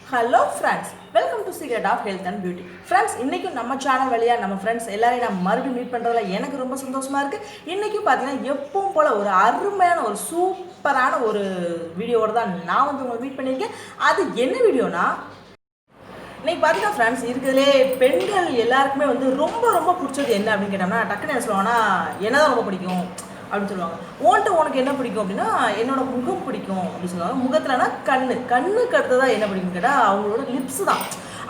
Hello friends, welcome to secret of health and beauty. Friends, இன்றைக்கும் நம்ம channel வழியாக நம்ம ஃப்ரெண்ட்ஸ் எல்லாரையும் நான் மறுபடியும் மீட் பண்ணுறதுல எனக்கு ரொம்ப சந்தோஷமாக இருக்குது. இன்றைக்கும் பார்த்தீங்கன்னா எப்பவும் போல் ஒரு அருமையான ஒரு சூப்பரான ஒரு வீடியோவோடு தான் நான் வந்து உங்களை மீட் பண்ணியிருக்கேன். அது என்ன வீடியோனா, இன்னைக்கு பார்த்தீங்கன்னா ஃப்ரெண்ட்ஸ், இருக்கிறதுலே பெண்கள் எல்லாருக்குமே வந்து ரொம்ப ரொம்ப பிடிச்சது என்ன அப்படின்னு கேட்டோம்னா, டக்குன்னு என்ன சொல்லுவாங்கன்னா, என்ன தான் ரொம்ப பிடிக்கும் அப்படின்னு சொல்லுவாங்க. உனக்கு என்ன பிடிக்கும் அப்படின்னா, என்னோட முகம் பிடிக்கும் அப்படின்னு சொல்லுவாங்க. முகத்துலனா கண்ணுக்கு அடுத்ததான் என்ன பிடிக்கும் கேட்டால் அவங்களோட லிப்ஸ் தான்.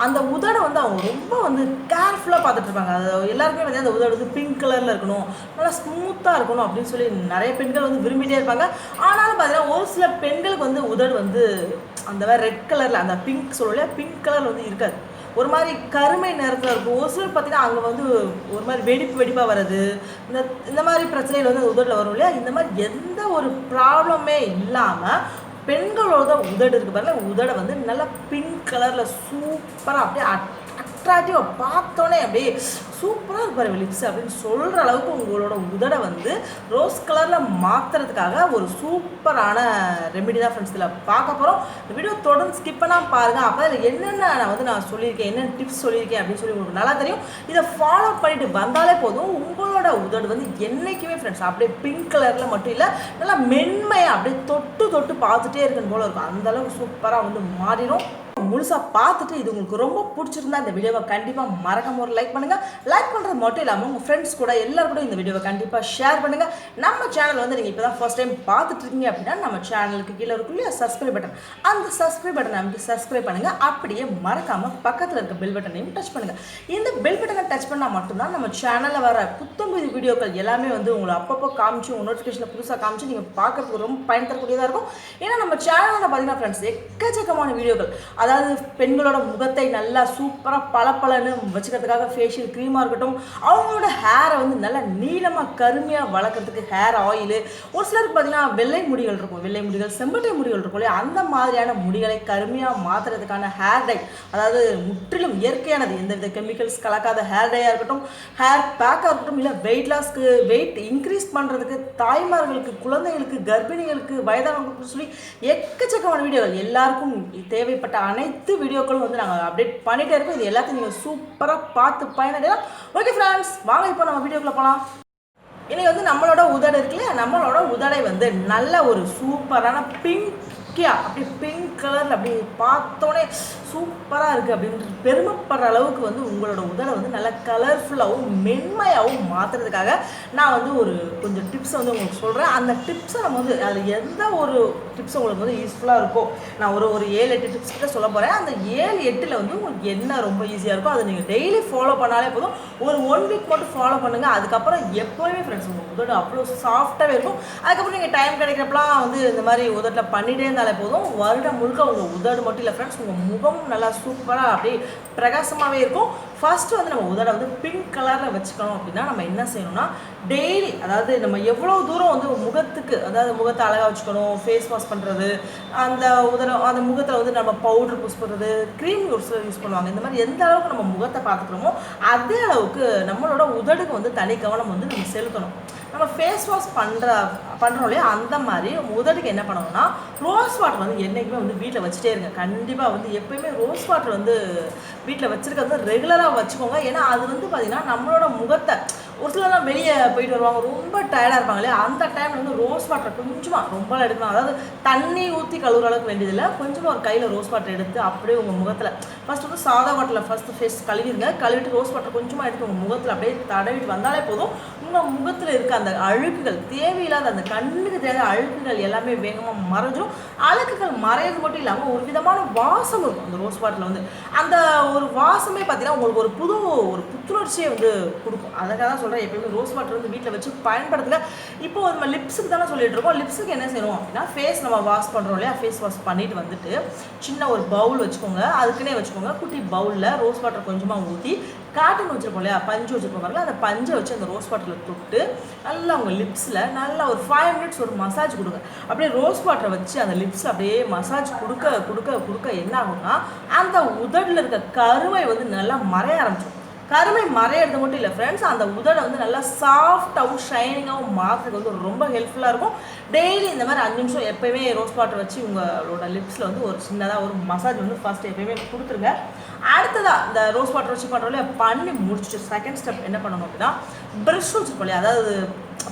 அந்த உதடை வந்து அவங்க ரொம்ப வந்து கேர்ஃபுல்லாக பார்த்துட்டு இருப்பாங்க. அது எல்லாருக்குமே வந்து அந்த உதடு வந்து பிங்க் கலரில் இருக்கணும், நல்லா ஸ்மூத்தாக இருக்கணும் அப்படின்னு சொல்லி நிறைய பெண்கள் வந்து விரும்பிகிட்டே இருப்பாங்க. ஆனாலும் பார்த்தீங்கன்னா ஒரு சில பெண்களுக்கு வந்து உதடு வந்து அந்த மாதிரி ரெட் கலரில் அந்த பிங்க் சொல்லலையா, பிங்க் கலர் வந்து இருக்காது, ஒரு மாதிரி கருமை நேரத்தில் இருக்கும். ஒரு சிலர் பார்த்தீங்கன்னா அங்கே வந்து ஒரு மாதிரி வெடிப்பாக வருது, இந்த மாதிரி பிரச்சனைகள் வந்து உதடில் வரும் இல்லையா. இந்த மாதிரி எந்த ஒரு ப்ராப்ளமே இல்லாமல் பெண்களோட உதடு இருக்குது பாருங்க, உதடை வந்து நல்லா பிங்க் கலரில் சூப்பராக அப்படியே அட்ராக்டிவாக பார்த்தோன்னே அப்படியே சூப்பராக இருப்பார் லிப்ஸ் அப்படின்னு சொல்கிற அளவுக்கு உங்களோட உதடை வந்து ரோஸ் கலரில் மாற்றுறதுக்காக ஒரு சூப்பரான ரெமெடி தான் ஃப்ரெண்ட்ஸ் இதில் பார்க்க போகிறோம். இந்த வீடியோ தொடர்ந்து ஸ்கிப் பண்ணாமல் பாருங்கள். அப்போ அதில் என்னென்ன நான் சொல்லியிருக்கேன், என்னென்ன டிப்ஸ் சொல்லியிருக்கேன் அப்படின்னு சொல்லி உங்களுக்கு நல்லா தெரியும். இதை ஃபாலோ பண்ணிட்டு வந்தாலே போதும், உங்களோட உதடு வந்து என்றைக்குமே ஃப்ரெண்ட்ஸ் அப்படியே பிங்க் கலரில் மட்டும் இல்லை, நல்லா மென்மையாக அப்படியே தொட்டு பார்த்துட்டே இருக்குன்னு போல இருக்கும். அந்தளவுக்கு சூப்பராக வந்து மாறிடும். முழுசாக பார்த்துட்டு இது உங்களுக்கு ரொம்ப பிடிச்சிருந்தா இந்த வீடியோவை கண்டிப்பாக மறக்காம ஒரு லைக் பண்ணுங்கள். லைக் பண்ணுறது மட்டும் இல்லாமல் உங்கள் ஃப்ரெண்ட்ஸ் கூட எல்லாரும் கூட இந்த வீடியோவை கண்டிப்பாக ஷேர் பண்ணுங்கள். நம்ம சேனல் வந்து நீங்கள் இப்போ தான் ஃபர்ஸ்ட் டைம் பார்த்துட்டு இருக்கீங்க அப்படின்னா நம்ம சேனலுக்கு கீழே இருக்கும் இல்லையா சப்ஸ்கிரைப் பட்டன், அந்த சப்ஸ்கிரைப் பட்டனை அமைத்து சப்ஸ்கிரைப் பண்ணுங்கள். அப்படியே மறக்காமல் பக்கத்தில் இருக்க பெல் பட்டனையும் டச் பண்ணுங்கள். இந்த பெல் பட்டனை டச் பண்ணால் மட்டும்தான் நம்ம சேனலில் வர புத்தம்புது வீடியோக்கள் எல்லாமே வந்து உங்களை அப்பப்போ காமிச்சு உங்கள் நோட்டிஃபிகேஷனில் புதுசாக காமிச்சு நீங்கள் பார்க்குறதுக்கு ரொம்ப பயன் தரக்கூடியதாக இருக்கும். ஏன்னா நம்ம சேனலில் பார்த்தீங்கன்னா ஃப்ரெண்ட்ஸ் எக்கச்சக்கமான வீடியோக்கள், அதாவது பெண்களோட முகத்தை நல்லா சூப்பராக பளபளன்னு வச்சுக்கிறதுக்காக ஃபேஷியல் க்ரீமாக இருக்கட்டும், அவங்களோட ஹேரை வந்து நல்லா நீளமாக கருமையாக வளர்க்குறதுக்கு ஹேர் ஆயிலு, ஒரு சிலருக்கு பார்த்தீங்கன்னா வெள்ளை முடிகள் இருக்கும், வெள்ளை முடிகள் செம்பட்டை முடிகள் இருக்கும் இல்லையா, அந்த மாதிரியான முடிகளை கருமையாக மாற்றுறதுக்கான ஹேர் டை, அதாவது முற்றிலும் இயற்கையானது, எந்தவித கெமிக்கல்ஸ் கலக்காத ஹேர் டையாக இருக்கட்டும், ஹேர் பேக்காக இருக்கட்டும், இல்லை வெயிட் லாஸ்க்கு வெயிட் இன்க்ரீஸ் பண்ணுறதுக்கு, தாய்மார்களுக்கு, குழந்தைகளுக்கு, கர்ப்பிணிகளுக்கு, வயதானவங்களுக்கு சொல்லி எக்கச்சக்கமான வீடியோகள் எல்லாருக்கும் தேவைப்பட்ட அனைத்து வீடியோக்களும் வந்து நாங்கள் அப்டேட் பண்ணிகிட்டே இருக்கோம். இது எல்லாத்தையும் நீங்கள் சூப்பராக பார்த்து பயனடையலாம். ஓகே ஃப்ரெண்ட்ஸ், வாங்க இப்போ நம்ம வீடியோக்குள்ளே போகலாம். இன்னைக்கு வந்து நம்மளோட உதடு இருக்குல்ல, நம்மளோட உதடை வந்து நல்ல ஒரு சூப்பரான அப்படி பிங்க் கலரில் அப்படி பார்த்தோன்னே சூப்பராக இருக்குது அப்படின்ட்டு பெருமைப்படுற அளவுக்கு வந்து உங்களோட உதடை வந்து நல்லா கலர்ஃபுல்லாகவும் மென்மையாகவும் மாற்றுறதுக்காக நான் வந்து ஒரு கொஞ்சம் டிப்ஸை வந்து உங்களுக்கு சொல்கிறேன். அந்த டிப்ஸை நம்ம வந்து அதில் எந்த ஒரு டிப்ஸ் உங்களுக்கு வந்து யூஸ்ஃபுல்லாக இருக்கோ, நான் ஒரு 7-8 டிப்ஸ் கிட்ட சொல்ல போகிறேன். அந்த 7-8 வந்து உங்களுக்கு என்ன ரொம்ப ஈஸியாக இருக்கோ அதை நீங்கள் டெய்லி ஃபாலோ பண்ணாலே போதும். ஒரு 1 வீக் மட்டும் ஃபாலோ பண்ணுங்கள். அதுக்கப்புறம் எப்போவுமே ஃப்ரெண்ட்ஸ் உங்கள் உதடு அவ்வளோ சாஃப்டாகவே இருக்கும். அதுக்கப்புறம் நீங்கள் டைம் கிடைக்கிறப்பலாம் வந்து இந்த மாதிரி உதட்டில் பண்ணிகிட்டே இருந்தாலே போதும். வருடம் முழுக்க உங்கள் உதடு மட்டும் இல்லை ஃப்ரெண்ட்ஸ், உங்கள் முகம் நல்லா சூப்பராக அப்படியே பிரகாசமாகவே இருக்கும். ஃபஸ்ட்டு வந்து நம்ம உதடை வந்து பிங்க் கலரில் வச்சுக்கணும் அப்படின்னா நம்ம என்ன செய்யணும்னா, டெய்லி அதாவது நம்ம எவ்வளோ தூரம் வந்து முகத்துக்கு, அதாவது முகத்தை அழகாக வச்சுக்கணும், ஃபேஸ் வாஷ் பண்ணுறது, அந்த அந்த முகத்தில் வந்து நம்ம பவுட்ரு யூஸ் பண்ணுறது, க்ரீம் யூஸ் பண்ணுவாங்க. இந்த மாதிரி எந்த அளவுக்கு நம்ம முகத்தை பார்த்துக்கிறோமோ அதே அளவுக்கு நம்மளோட உதடுக்கு வந்து தனி கவனம் வந்து நம்ம செலுத்தணும். நம்ம ஃபேஸ் வாஷ் பண்ணுறோம் இல்லையா, அந்த மாதிரி உதடுக்கு என்ன பண்ணணும்னா, ரோஸ் வாட்டர் வந்து என்றைக்குமே வந்து வீட்டில் வச்சுட்டே இருங்க. கண்டிப்பாக வந்து எப்போயுமே ரோஸ் வாட்டர் வந்து வீட்டில் வச்சுருக்கிறது ரெகுலராக வச்சுக்கோங்க. ஏன்னா அது வந்து பார்த்திங்கன்னா நம்மளோட முகத்தை, ஒரு சிலர்லாம் வெளியே போயிட்டு வருவாங்க, ரொம்ப டயர்டாக இருப்பாங்க இல்லையா, அந்த டைமில் வந்து ரோஸ் வாட்டர் கொஞ்சமாக ரொம்ப எடுக்கணும். அதாவது தண்ணி ஊற்றி கழுவுற அளவுக்கு வேண்டியதில்லை, கொஞ்சமாக ஒரு கையில் ரோஸ் வாட்டர் எடுத்து அப்படியே உங்கள் முகத்தில் ஃபஸ்ட்டு வந்து சாதா வாட்டரில் ஃபஸ்ட்டு ஃபேஸ் கழுவிடுங்க. கழுவிட்டு ரோஸ் வாட்டர் கொஞ்சமாக எடுத்து உங்கள் முகத்தில் அப்படியே தடவிட்டு வந்தாலே போதும். உங்கள் முகத்தில் இருக்க அந்த அழுக்குகள், தேவையில்லாத அந்த கண்ணுக்கு தேவையான அழுக்குகள் எல்லாமே வேகமாக மறைஞ்சிடும். அழுக்குகள் மறையிறது மட்டும் இல்லாமல் ஒரு விதமான வாசம் இருக்கும் அந்த ரோஸ் வாட்டரில் வந்து. அந்த ஒரு வாசமே பார்த்தீங்கன்னா உங்களுக்கு ஒரு புத்துணர்ச்சியை வந்து கொடுக்கும். அதுக்காக தான் சொல்கிறேன், எப்பயுமே ரோஸ் வாட்டர் வந்து வீட்டில் வச்சு பயன்படுத்துங்க. இப்போ நம்ம லிப்ஸுக்கு தானே சொல்லிட்டு இருக்கோம். லிப்ஸுக்கு என்ன செய்யணும் அப்படின்னா, ஃபேஸ் நம்ம வாஷ் பண்ணுறோம் இல்லையா, ஃபேஸ் வாஷ் பண்ணிட்டு வந்துட்டு சின்ன ஒரு பவுல் வச்சுக்கோங்க, அதுக்குன்னே வச்சுக்கோங்க. குட்டி பவுலில் ரோஸ் வாட்டர் கொஞ்சமாக ஊற்றி, காட்டன் வச்சுருப்போம் இல்லையா, பஞ்சு வச்சுருப்போம், அந்த பஞ்சை வச்சு அந்த ரோஸ் வாட்டரில் தொட்டு நல்லா உங்கள் லிப்ஸில் நல்லா ஒரு 5 மினிட்ஸ் ஒரு மசாஜ் கொடுங்க. அப்படியே ரோஸ் வாட்டரை வச்சு அந்த லிப்ஸில் அப்படியே மசாஜ் கொடுக்க என்ன ஆகும்னா, அந்த உதடில் இருக்க கருவை வந்து நல்லா மறைய ஆரம்பிச்சிடும். கருமை மறையிறது மட்டும் இல்லை ஃப்ரெண்ட்ஸ், அந்த உதடை வந்து நல்லா சாஃப்டாகவும் ஷைனிங்காகவும் மாற்றுறதுக்கு வந்து ரொம்ப ஹெல்ப்ஃபுல்லாக இருக்கும். டெய்லி இந்த மாதிரி 5 நிமிஷம் எப்போயுமே ரோஸ் வாட்டர் வச்சு உங்களோட லிப்ஸில் வந்து ஒரு சின்னதாக ஒரு மசாஜ் வந்து ஃபஸ்ட்டு எப்போயுமே கொடுத்துருங்க. அடுத்ததாக இந்த ரோஸ் வாட்டர் வச்சு பண்ணுறோம்ல, பண்ணி முடிச்சுட்டு செகண்ட் ஸ்டெப் என்ன பண்ணணும் அப்படின்னா, ப்ரஷ் வச்சுருக்கோம் இல்லையா, அதாவது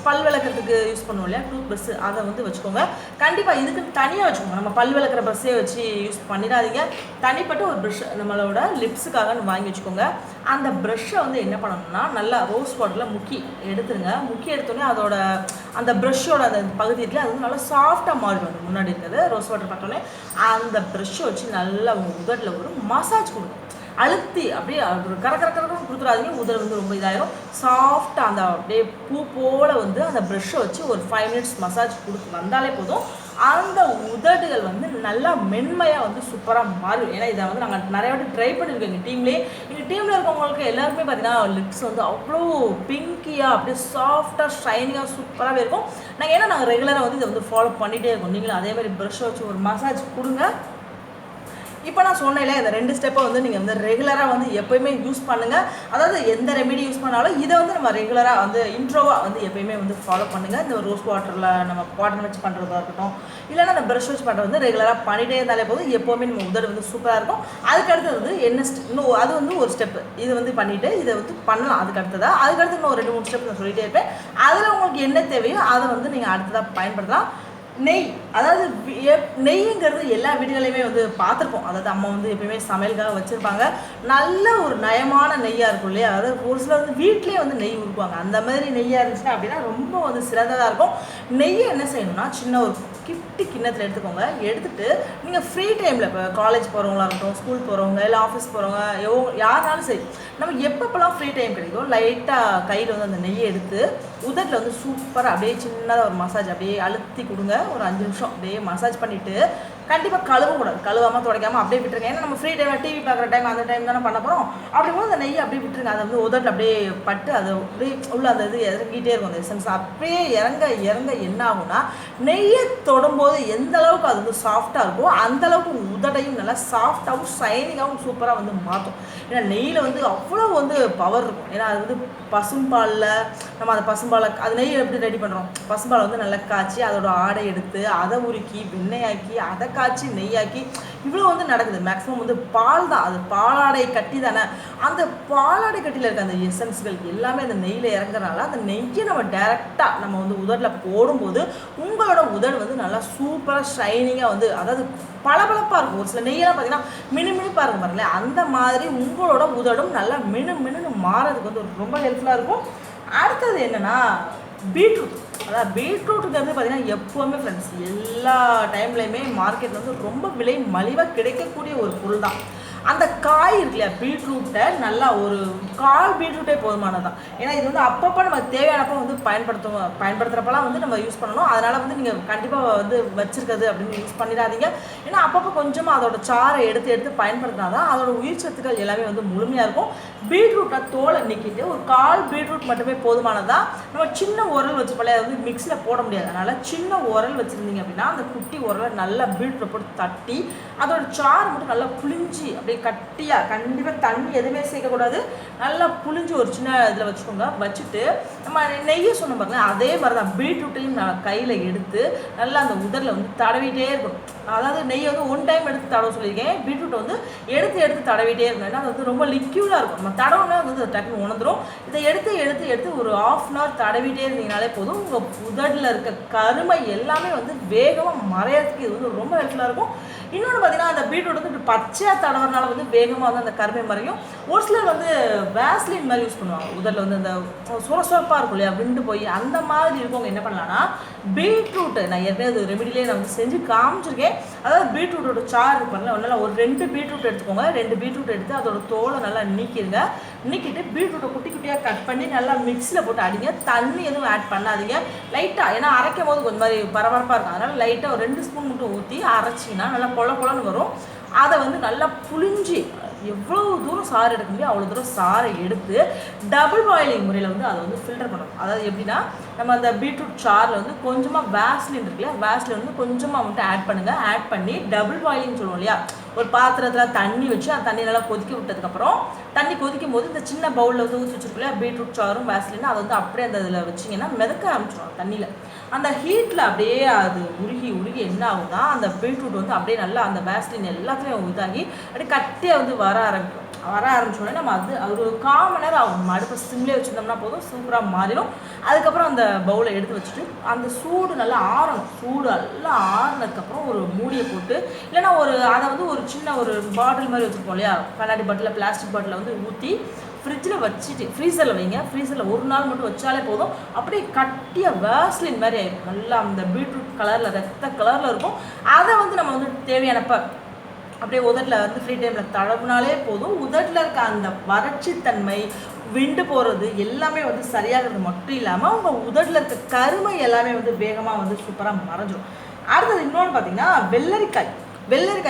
பல் விளக்கிறதுக்கு யூஸ் பண்ணுவோம் இல்லையா, டூத் ப்ரஷ், அதை வந்து வச்சுக்கோங்க. கண்டிப்பாக இதுக்கு தனியாக வச்சுக்கோங்க. நம்ம பல் விளக்குற ப்ரஷ்ஷே வச்சு யூஸ் பண்ணிடாதீங்க. தனிப்பட்ட ஒரு ப்ரஷ் நம்மளோட லிப்ஸுக்காக வாங்கி வச்சுக்கோங்க. அந்த ப்ரஷ்ஷை வந்து என்ன பண்ணணும்னா நல்லா ரோஸ் வாட்டரில் முக்கி எடுத்துருங்க. முக்கி எடுத்தோடனே அதோட அந்த ப்ரஷ்ஷோட அந்த பகுதி இருக்குல்ல, அது வந்து நல்லா சாஃப்டாக மாறிடும். முன்னாடி இருக்கிறது ரோஸ் வாட்டர் பார்த்தோன்னே அந்த ப்ரஷ்ஷை வச்சு நல்லா உங்கள் உதட்டில் ஒரு மசாஜ் கொடுக்கும். அழுத்தி அப்படியே கரக்கரன்னு கொடுத்துடாதீங்க, உதடு வந்து ரொம்ப இதாயிரும். சாஃப்டாக அந்த அப்படியே பூ போல் வந்து அந்த ப்ரஷ்ஷை வச்சு ஒரு 5 மினிட்ஸ் மசாஜ் கொடுத்து வந்தாலே போதும். அந்த உதடுகள் வந்து நல்லா மென்மையாக வந்து சூப்பராக மாறும். ஏன்னா இதை வந்து நாங்கள் நிறைய வாட்டி ட்ரை பண்ணியிருக்கோம் எங்கள் டீம்லேயே. எங்கள் டீமில் இருக்கவங்களுக்கு எல்லாருமே பார்த்தீங்கன்னா லிப்ஸ் வந்து அவ்வளோ பிங்கியாக அப்படியே சாஃப்டாக ஷைனிங்காக சூப்பராகவே இருக்கும். நாங்கள் ரெகுலராக வந்து இதை வந்து ஃபாலோ பண்ணிகிட்டே இருக்கோம். நீங்களும் அதே மாதிரி ப்ரஷ்ஷை வச்சு ஒரு மசாஜ் கொடுங்க. இப்போ நான் சொன்னேன்ல, இந்த 2 ஸ்டெப்பை வந்து நீங்கள் வந்து ரெகுலராக வந்து எப்போயுமே யூஸ் பண்ணுங்கள். அதாவது எந்த ரெமெடி யூஸ் பண்ணாலும் இதை வந்து நம்ம ரெகுலராக வந்து இன்ட்ரோவாக வந்து எப்போயுமே வந்து ஃபாலோ பண்ணுங்கள். இந்த ரோஸ் வாட்டரில் நம்ம வாட்டர் வச்சு பண்ணுறதா இருக்கட்டும், இல்லைன்னா அந்த ப்ரஷ் வச்சு பண்ணுறது வந்து ரெகுலராக பண்ணிகிட்டே இருந்தாலே போதும். எப்போவுமே நம்ம உதடு வந்து சூப்பராக இருக்கும். அதுக்கடுத்து வந்து என்ன இன்னும் அது வந்து ஒரு ஸ்டெப்பு, இது வந்து பண்ணிவிட்டு இதை வந்து பண்ணலாம். அதுக்கடுத்ததாக அதுக்கடுத்து இன்னும் 2-3 ஸ்டெப் நான் சொல்லிகிட்டே இருப்பேன். அதில் உங்களுக்கு என்ன தேவையோ அதை வந்து நீங்கள் அடுத்ததாக பயன்படுத்தலாம். நெய், அதாவது நெய்ங்கிறது எல்லா வீடுகளையுமே வந்து பார்த்துருப்போம். அதாவது அம்மா வந்து எப்பயுமே சமையலுக்காக வச்சுருப்பாங்க. நல்ல ஒரு நயமான நெய்யாக இருக்கும் இல்லையா, அதாவது ஒரு சிலர் வந்து வீட்லேயே வந்து நெய் உருக்குவாங்க. அந்த மாதிரி நெய்யாக இருந்துச்சுன்னா அப்படின்னா ரொம்ப வந்து சிறந்ததாக இருக்கும். நெய்யை என்ன செய்யணும்னா சின்ன ஒரு கிட்டி கிண்ணத்தில் எடுத்துக்கோங்க. எடுத்துகிட்டு நீங்கள் ஃப்ரீ டைமில் இப்போ காலேஜ் போகிறவங்களா இருக்கட்டும், ஸ்கூல் போகிறவங்க, இல்லை ஆஃபீஸ் போகிறவங்க, யாருனாலும் சரி, நம்ம எப்பப்போலாம் ஃப்ரீ டைம் கிடைக்கும் லைட்டாக கையில் வந்து அந்த நெய்யை எடுத்து உதட்டில் வந்து சூப்பராக அப்படியே சின்னதாக ஒரு மசாஜ் அப்படியே அழுத்தி கொடுங்க. ஒரு 5 நிமிஷம் அப்படியே மசாஜ் பண்ணிவிட்டு கண்டிப்பாக கழுவக்கூடாது. கழுவாமல் துடைக்காமல் அப்படியே விட்டுருங்க. ஏன்னா நம்ம ஃப்ரீ டைமில் டிவி பார்க்குற டைம் அந்த டைம் தானே பண்ண போகிறோம். அப்படிங்கும்போது அந்த நெய்யை அப்படியே விட்டுருங்க. அதை வந்து உதட்டில் அப்படியே பட்டு அது அப்படியே உள்ள அந்த இது இறங்கிட்டே இருக்கும். அந்த எசன்ஸ் அப்படியே இறங்க இறங்க என்ன ஆகும்னா, நெய்யை தொடும்போது எந்த அளவுக்கு அது வந்து சாஃப்டாக இருக்கோ அந்த அளவுக்கு உதடையும் நல்லா சாஃப்டாகவும் ஷைனிங்காகவும் சூப்பராக வந்து மாற்றும். ஏன்னா நெய்யில் வந்து அவ்வளோ வந்து பவர் இருக்கும். ஏன்னா அது வந்து பசும்பாலில் நம்ம அந்த பசும்பாலை அது நெய் எப்படி ரெடி பண்ணுறோம், பசும்பாலை வந்து நல்லா காய்ச்சி அதோட ஆடை எடுத்து அதை உருக்கி வெண்ணெயாக்கி அதை காய்ச்சி நெய்யாக்கி இவ்வளோ வந்து நடக்குது. மேக்ஸிமம் வந்து பால் தான், அது பாலாடை கட்டி தானே. அந்த பாலாடை கட்டியில் இருக்க அந்த எசன்ஸ்கள் எல்லாமே அந்த நெய்யில் இறங்குறனால அந்த நெய்யை நம்ம டைரெக்டாக நம்ம வந்து உதட்டில் போடும்போது உங்களோட உதடு வந்து நல்லா சூப்பராக ஷைனிங்காக வந்து அதாவது பளபளப்பாக இருக்கும். ஒரு சில நெய்யெல்லாம் பார்த்தீங்கன்னா மினுமினுப்பாக இருக்கும் பாருங்களேன், அந்த மாதிரி உங்களோட உதடும் நல்லா மினுன்னு மாறதுக்கு வந்து ரொம்ப ஹெல்ப்ஃபுல்லாக இருக்கும். அடுத்தது என்னென்னா பீட்ரூட். அதான் பீட்ரூட்டுங்கிறது பார்த்தீங்கன்னா எப்போவுமே ஃப்ரெண்ட்ஸ் எல்லா டைம்லையுமே மார்க்கெட்டில் வந்து ரொம்ப விலை மலிவாக கிடைக்கக்கூடிய ஒரு பொருள் தான். அந்த காய் இருக்கு இல்லையா, பீட்ரூட்டை நல்லா ஒரு 1/4 பீட்ரூட்டே போதுமானது தான். ஏன்னா இது வந்து அப்பப்போ நமக்கு தேவையானப்போ வந்து பயன்படுத்துகிறப்பெல்லாம் வந்து நம்ம யூஸ் பண்ணணும். அதனால் வந்து நீங்கள் கண்டிப்பாக வந்து வச்சுருக்கிறது அப்படின்னு யூஸ் பண்ணிடாதீங்க. ஏன்னா அப்பப்போ கொஞ்சமாக அதோட சாறை எடுத்து பயன்படுத்தினா தான் அதோட உயிர் சத்துக்கள் எல்லாமே வந்து முழுமையாக இருக்கும். பீட்ரூட்டை தோலை நீக்கிட்டு ஒரு 1/4 பீட்ரூட் மட்டுமே போதுமானதான். நம்ம சின்ன உரல் வச்சு பழைய வந்து மிக்ஸியில் போட முடியாது. அதனால் சின்ன உரல் வச்சுருந்தீங்க அப்படின்னா அந்த குட்டி உரலை நல்லா பீட்ரூட்டை போட்டு தட்டி அதோட சாறு மட்டும் நல்லா புளிஞ்சு அப்படியே கட்டியாக, கண்டிப்பாக தண்ணி எதுவுமே சேர்க்கக்கூடாது, நல்லா புளிஞ்சு ஒரு சின்ன இதில் வச்சுக்கோங்க. வச்சுட்டு நம்ம நெய்யை சொன்ன பாருங்களேன், அதே மாதிரி தான் பீட்ரூட்டையும் நான் கையில் எடுத்து நல்லா அந்த உதரில் வந்து தடவிட்டே இருக்கணும். அதாவது நெய்யை வந்து 1 டைம் எடுத்து தடவை சொல்லியிருக்கேன், பீட்ரூட்டை வந்து எடுத்து தடவிட்டே இருக்கணும். ஏன்னா அது வந்து ரொம்ப லிக்யூடாக இருக்கும். நம்ம தடவுனா வந்து டக்குன்னு உணர்ந்துடும். இதை எடுத்து ஒரு 1/2 hour தடவிட்டே இருந்தீங்கனாலே போதும். உங்கள் உதடில் இருக்க கருமை எல்லாமே வந்து வேகமாக மறையறதுக்கு இது வந்து ரொம்ப ஹெல்ப்ஃபுல்லாக இருக்கும். இன்னொன்று பார்த்தீங்கன்னா அந்த பீட்ரூட் வந்து இப்படி பச்சையாக தடவுறதுனால வந்து வேகமாக வந்து அந்த கருமை மறையும். ஒரு சிலர் வந்து வேஸ்லின் மாதிரி யூஸ் பண்ணுவாங்க. உதரில் வந்து அந்த சுரசுரப்பாக இருக்கும் இல்லையா, விண்டு போய் அந்த மாதிரி இருக்கவங்க என்ன பண்ணலான்னா பீட்ரூட்டு, நான் ஏற்கனவே அது ரெமிடிலே நான் வந்து செஞ்சு காமிச்சிருக்கேன். அதாவது பீட்ரூட்டோட சாறு இருப்பாங்கல்ல, ஒன்றால் ஒரு 2 பீட்ரூட் எடுத்துக்கோங்க. 2 பீட்ரூட் எடுத்து அதோட தோலை நல்லா நீக்கிடுங்க. நீக்கிட்டு பீட்ரூட்டை குட்டி குட்டியாக கட் பண்ணி நல்லா மிக்ஸியில் போட்டு அடிங்க. தண்ணி எதுவும் ஆட் பண்ணாதீங்க. லைட்டாக, ஏன்னா அரைக்கும் போது கொஞ்சம் மாதிரி பரபரப்பாக இருக்கும், அதனால் லைட்டாக ஒரு 2 ஸ்பூன் மட்டும் ஊற்றி அரைச்சிங்கன்னா நல்லா கொலன்னு வரும். அதை வந்து நல்லா புளிஞ்சு எவ்வளோ தூரம் சாறு எடுக்க முடியும் அவ்வளோ தூரம் சாறை எடுத்து டபுள் பாயிலிங் முறையில் வந்து அதை வந்து ஃபில்டர் பண்ணணும். அதாவது எப்படின்னா நம்ம அந்த பீட்ரூட் சாரில் வந்து கொஞ்சமாக வேஸ்லின் இருக்குல்ல, வேஸ்லின் வந்து கொஞ்சமாக மட்டும் ஆட் பண்ணுங்கள். ஆட் பண்ணி டபுள் பாயிலிங் சொல்லுவோம் இல்லையா, ஒரு பாத்திரத்தில் தண்ணி வச்சு அந்த தண்ணி நல்லா கொதிக்க விட்டதுக்கப்புறம் தண்ணி கொதிக்கும் போது இந்த சின்ன பவுலில் வந்து ஊற்றி வச்சுருக்கோம் இல்லையா பீட்ரூட் சாரும் வேஸ்லின், அதை வந்து அப்படியே அந்த இதில் வச்சிங்கன்னா மிதக்க ஆரம்பிச்சிடும் தண்ணியில். அந்த ஹீட்டில் அப்படியே அது உருகி உருகி என்ன ஆகுதுன்னா அந்த பீட்ரூட் வந்து அப்படியே நல்லா அந்த வேஸ்லின் எல்லாத்துலேயும் இதாகி அப்படியே கட்டியாக வந்து வர ஆரம்பிச்சோடனே நம்ம அது ஒரு 1/4 மணி நேரம் ஆகும். நம்ம அடுப்பை சிம்லேயே வச்சுருந்தோம்னா போதும், சூப்பராக மாறிடும். அதுக்கப்புறம் அந்த பவுலை எடுத்து வச்சுட்டு அந்த சூடு நல்லா ஆறணும். சூடு நல்லா ஆறினதுக்கப்புறம் ஒரு மூடியை போட்டு, இல்லைன்னா அதை வந்து ஒரு சின்ன ஒரு பாட்டில் மாதிரி வச்சுருப்போம் இல்லையா, கண்ணாடி பாட்டில் பிளாஸ்டிக் பாட்டில் வந்து ஊற்றி ஃப்ரிட்ஜில் வச்சுட்டு ஃப்ரீசரில் வைங்க. ஃப்ரீசரில் ஒரு நாள் மட்டும் வச்சாலே போதும், அப்படியே கட்டியாக வேஸ்லின் மாதிரி ஆயிடும். நல்லா அந்த பீட்ரூட் கலரில் ரத்த கலரில் இருக்கும். அதை வந்து நம்ம வந்து தேவையானப்போ அப்படியே உதட்டில் வந்து ஃப்ரீ டைமில் தடவுனாலே போதும். உதட்டில் இருக்க அந்த வறட்சித்தன்மை, விண்டு போகிறது எல்லாமே வந்து சரியாகிறது மட்டும் இல்லாமல் உங்கள் உதட்டில் இருக்க கருமை எல்லாமே வந்து வேகமாக வந்து சூப்பராக மறைஞ்சிடும். அடுத்தது இன்னொன்று பார்த்தீங்கன்னா வெள்ளரிக்காய்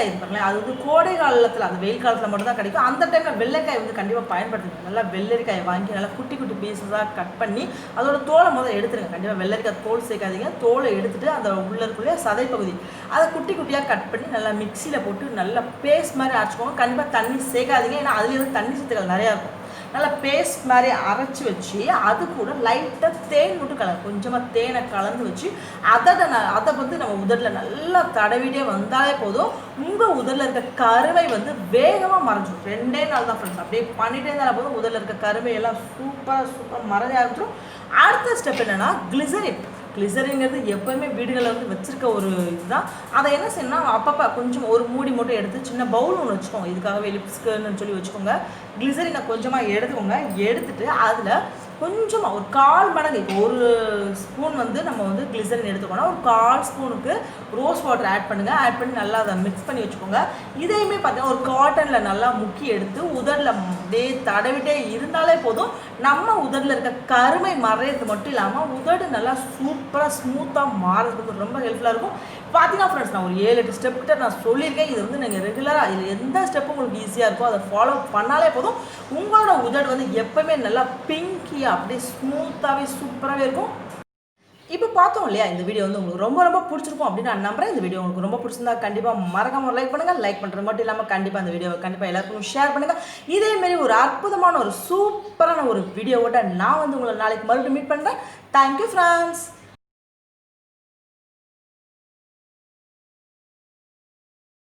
இது பாருங்களேன், அது வந்து கோடை காலத்தில் அந்த வெயில் காலத்தில் மட்டும் தான் கிடைக்கும். அந்த டைமில் வெள்ளரிக்காய் வந்து கண்டிப்பாக பயன்படுத்துங்க. நல்லா வெள்ளரிக்காயை வாங்கி நல்லா குட்டி குட்டி பீஸஸாக கட் பண்ணி அதோட தோலை முதல்ல எடுத்துருங்க. கண்டிப்பாக வெள்ளரிக்காய் தோல் சேர்க்காதீங்க. தோலை எடுத்துகிட்டு அந்த உள்ள இருக்கக்கூடிய சதை பகுதி அதை குட்டி குட்டியாக கட் பண்ணி நல்லா மிக்சியில் போட்டு நல்லா பேஸ்ட் மாதிரி அரைச்சிக்கோங்க. கண்டிப்பாக தண்ணி சேர்க்காதீங்க, ஏன்னா அதுலேயே வந்து தண்ணி சத்துக்கள் நிறையா இருக்கும். நல்லா பேஸ்ட் மாதிரி அரைச்சி வச்சு அது கூட லைட்டாக தேன் மட்டும் கொஞ்சமாக தேனை கலந்து வச்சு அதை வந்து நம்ம உதட்டில் நல்லா தடவிட்டே வந்தாலே போதும். உங்கள் உதட்டில் இருக்க கருமை வந்து வேகமாக மறைஞ்சிடும். 2 நாள் தான் ஃப்ரெண்ட்ஸ், அப்படியே பண்ணிகிட்டே இருந்தாலும் போதும் உதட்டில் இருக்க கருமை எல்லாம் சூப்பராக மறைஞ்ச ஆரம்பிச்சிடும். அடுத்த ஸ்டெப் என்னென்னா கிளிசரின்ங்கிறது எப்போயுமே வீடுகளில் வந்து வச்சுருக்க ஒரு இதுதான். அதை என்ன செய்யணும்னா அப்பப்போ கொஞ்சம் ஒரு மூடி மட்டும் எடுத்து சின்ன பவுல் ஒன்று வச்சுக்கோங்க. இதுக்காகவே லிப்ஸ்க்குன்னு சொல்லி வச்சுக்கோங்க. கிளிசரினை கொஞ்சமாக எடுத்துக்கோங்க. எடுத்துகிட்டு அதில் கொஞ்சமாக ஒரு 1/4 மடங்கு, இப்போ ஒரு ஸ்பூன் வந்து நம்ம வந்து கிளிசரின் எடுத்துக்கோன்னா ஒரு 1/4 ஸ்பூனுக்கு ரோஸ் வாட்டர் ஆட் பண்ணுங்கள். ஆட் பண்ணி நல்லா அதை மிக்ஸ் பண்ணி வச்சுக்கோங்க. இதையுமே பார்த்தீங்கன்னா ஒரு காட்டனில் நல்லா முக்கி எடுத்து உதடில் அப்படியே தடவிட்டே இருந்தாலே போதும். நம்ம உதடில் இருக்க கருமை மறையிறது மட்டும் இல்லாமல் உதடு நல்லா சூப்பராக ஸ்மூத்தாக மாறுறதுக்கு ரொம்ப ஹெல்ப்ஃபுல்லாக இருக்கும். பார்த்தீங்கன்னா ஃப்ரெண்ட்ஸ், நான் ஒரு 7-8 ஸ்டெப் கிட்ட நான் சொல்லியிருக்கேன். இது வந்து நீங்கள் ரெகுலராக இதில் எந்த ஸ்டெப்பும் உங்களுக்கு ஈஸியாக இருக்கோ அதை ஃபாலோ பண்ணாலே போதும். உங்களோட உதடு வந்து எப்போவுமே நல்லா பிங்கியாக அப்படியே ஸ்மூத்தாகவே சூப்பராகவே இருக்கும். இப்போ பார்த்தோம் இல்லையா, இந்த வீடியோ வந்து உங்களுக்கு ரொம்ப பிடிச்சிருக்கும் அப்படின்னு நான் நம்புறேன். இந்த வீடியோ உங்களுக்கு ரொம்ப பிடிச்சிருந்தா கண்டிப்பாக மறக்காம லைக் பண்ணுங்கள். லைக் பண்ணுறது மட்டும் இல்லாமல் கண்டிப்பாக இந்த வீடியோவை கண்டிப்பாக எல்லாருக்கும் ஷேர் பண்ணுங்கள். இதேமாரி ஒரு அற்புதமான ஒரு சூப்பரான ஒரு வீடியோவோட நான் வந்து உங்களை நாளைக்கு மறுபடியும் மீட் பண்ணுறேன். Thank you friends.